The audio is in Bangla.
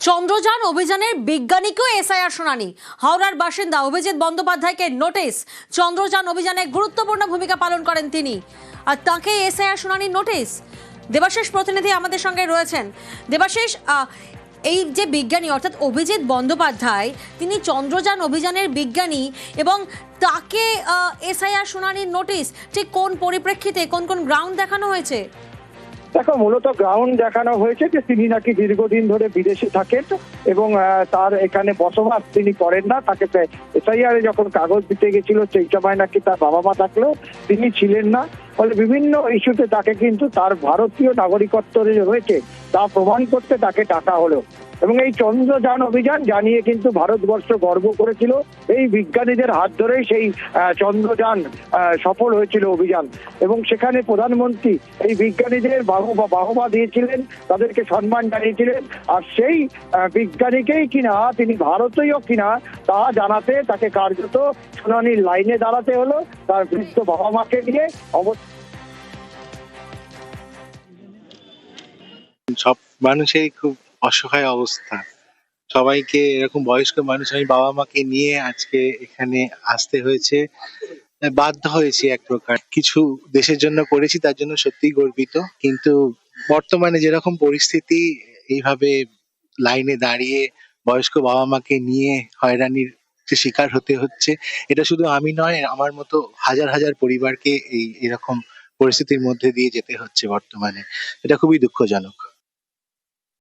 চন্দ্রযান অভিযানের বিজ্ঞানীকেও এসআইআর শুনানি। হাওড়ার বাসিন্দা অভিজিৎ বন্দ্যোপাধ্যায়কে নোটিশ। চন্দ্রযান অভিযানে গুরুত্বপূর্ণ ভূমিকা পালন করেন তিনি, আর তাকে এসআইআর শুনানির নোটিশ। দেবাশিস প্রতিনিধি আমাদের সঙ্গে রয়েছেন। দেবাশিস, এই যে বিজ্ঞানী অর্থাৎ অভিজিৎ বন্দ্যোপাধ্যায়, তিনি চন্দ্রযান অভিযানের বিজ্ঞানী এবং তাকে এসআইআর শুনানির নোটিশ ঠিক কোন পরিপ্রেক্ষিতে, কোন কোন গ্রাউন্ড দেখানো হয়েছে? দেখো, মূলত গ্রাউন্ড দেখানো হয়েছে যে তিনি নাকি দীর্ঘদিন ধরে বিদেশে থাকেন এবং তার এখানে বসবাস তিনি করেন না। তাকে এসআইআর যখন কাগজ দিতে গেছিল সেই সময় নাকি তার বাবা মা থাকলেও তিনি ছিলেন না। ফলে বিভিন্ন ইস্যুতে তাকে কিন্তু তার ভারতীয় নাগরিকত্ব রয়েছে তা প্রমাণ করতে তাকে ডাকা হলো। এবং এই চন্দ্রযান অভিযান জানিয়ে কিন্তু ভারতবর্ষ গর্ব করেছিল। এই বিজ্ঞানীদের হাত ধরেই সেই চন্দ্রযান সফল হয়েছিল অভিযান, এবং সেখানে প্রধানমন্ত্রী এই বিজ্ঞানীদের বাহবা দিয়েছিলেন, তাদেরকে সম্মান জানিয়েছিলেন। আর সেই বিজ্ঞানীকেই কিনা তিনি ভারতীয় কিনা তা জানাতে তাকে কার্যত শুনানির লাইনে দাঁড়াতে হলো তার বৃদ্ধ বাবা মাকে নিয়ে। সব মানুষেরই খুব অসহায় অবস্থা। সবাইকে এরকম বয়স্ক মানুষ, আমি বাবা মাকে নিয়ে আজকে এখানে আসতে হয়েছে, বাধ্য হয়েছি এক প্রকার। কিছু দেশের জন্য করেছি, তার জন্য সত্যিই গর্বিত। কিন্তু বর্তমানে যেরকম পরিস্থিতি, এইভাবে লাইনে দাঁড়িয়ে বয়স্ক বাবা মাকে নিয়ে হয়রানির শিকার হতে হচ্ছে, এটা শুধু আমি নয়, আমার মতো হাজার হাজার পরিবারকে এরকম পরিস্থিতির মধ্যে দিয়ে যেতে হচ্ছে বর্তমানে। এটা খুবই দুঃখজনক।